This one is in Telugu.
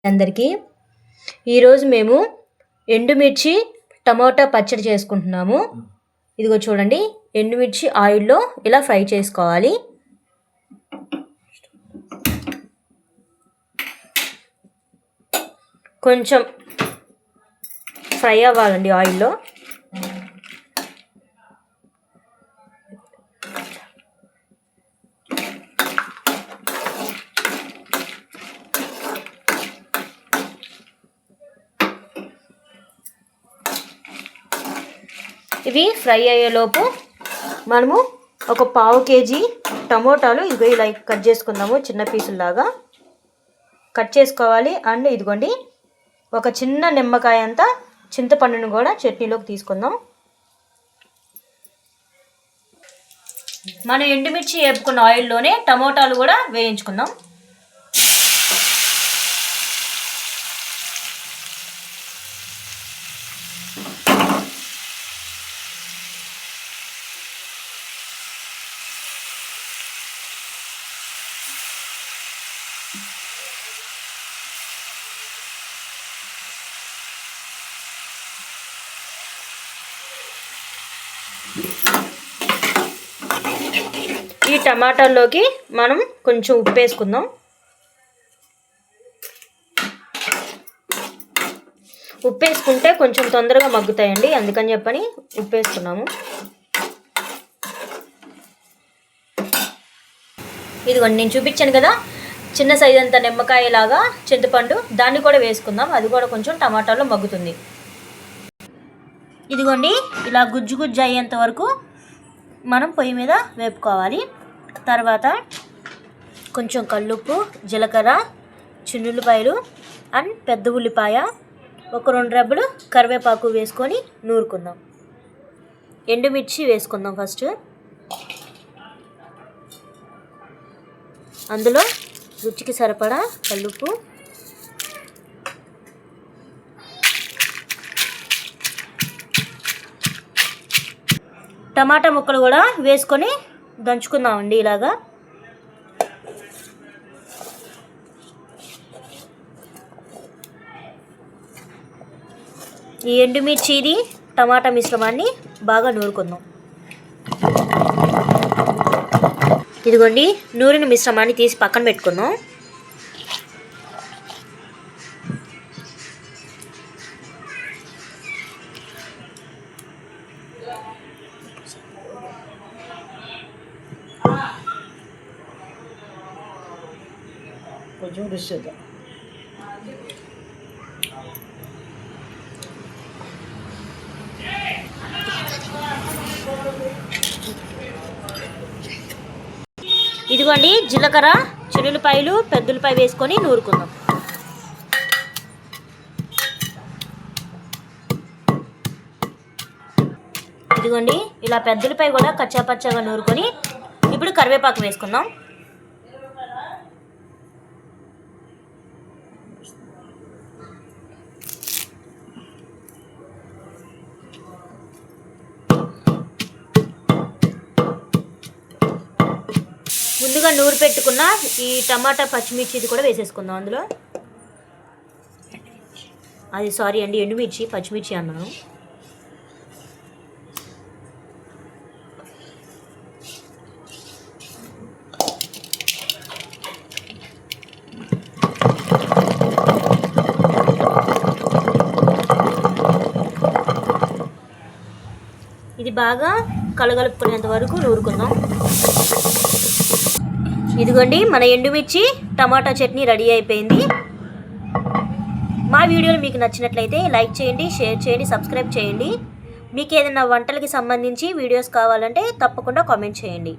అందరికీ ఈరోజు మేము ఎండుమిర్చి టమోటా పచ్చడి చేసుకుంటున్నాము. ఇదిగో చూడండి, ఎండుమిర్చి ఆయిల్లో ఇలా ఫ్రై చేసుకోవాలి. కొంచెం ఫ్రై అవ్వాలండి ఆయిల్లో. ఇవి ఫ్రై అయ్యేలోపు మనము ఒక 1/2 kg టమోటాలు ఇవి ఇలా కట్ చేసుకుందాము. చిన్న పీసుల్లాగా కట్ చేసుకోవాలి. అండ్ ఇదిగోండి, ఒక చిన్న నిమ్మకాయ అంత చింతపండును కూడా చట్నీలోకి తీసుకుందాం. మనం ఎండుమిర్చి వేపుకున్న ఆయిల్లోనే టమోటాలు కూడా వేయించుకుందాం. ఈ టమాటాల్లోకి మనం కొంచెం ఉప్పు వేసుకుందాం. ఉప్పు వేసుకుంటే కొంచెం తొందరగా మగ్గుతాయండి, అందుకని చెప్పని ఉప్పు వేసుకున్నాము. ఇదిగోండి, నేను చూపించాను కదా చిన్న సైజు అంత నిమ్మకాయ లాగా చింతపండు, దాన్ని కూడా వేసుకుందాం. అది కూడా కొంచెం టమాటాలో మగ్గుతుంది. ఇదిగోండి, ఇలా గుజ్జు గుజ్జు అయ్యేంత వరకు మనం పొయ్యి మీద వేపుకోవాలి. తర్వాత కొంచెం కల్లుప్పు, జీలకర్ర, చిన్నుల్లిపాయలు అండ్ పెద్ద ఉల్లిపాయ, ఒక 2 రెబ్బలు కరివేపాకు వేసుకొని నూరుకుందాం. ఎండుమిర్చి వేసుకుందాం ఫస్ట్. అందులో రుచికి సరిపడా కల్లుప్పు, టమాటా ముక్కలు కూడా వేసుకొని దంచుకుందామండి. ఇలాగా ఈ ఎండుమిర్చిది టమాటా మిశ్రమాన్ని బాగా నూరుకుందాం. ఇదిగోండి, నూరిన మిశ్రమాన్ని తీసి పక్కన పెట్టుకుందాం. కొంచెం రుచి చేద్దాం. ఇదిగోండి, జీలకర్ర, చిన్నులపాయలు, పెద్దలపాయ వేసుకొని నూరుకుందాం. ఇదిగోండి, ఇలా పెద్దలపాయ కూడా కచ్చాపచ్చాగా నూరుకొని ఇప్పుడు కరివేపాకు వేసుకుందాం. ముందుగా నూరు పెట్టుకున్న ఈ టమాటా పచ్చిమిర్చి కూడా వేసేసుకుందాం అందులో. అది సారీ అండి, ఎండుమిర్చి పచ్చిమిర్చి అన్నాను. ఇది బాగా కలగలుపుకునేంత వరకు నూరుకుందాం. ఇదిగోండి, మన ఎండుమిర్చి టమాటా చట్నీ రెడీ అయిపోయింది. మా వీడియోలు మీకు నచ్చినట్లయితే లైక్ చేయండి, షేర్ చేయండి, సబ్స్క్రైబ్ చేయండి. మీకు ఏదైనా వంటలకి సంబంధించి వీడియోస్ కావాలంటే తప్పకుండా కామెంట్ చేయండి.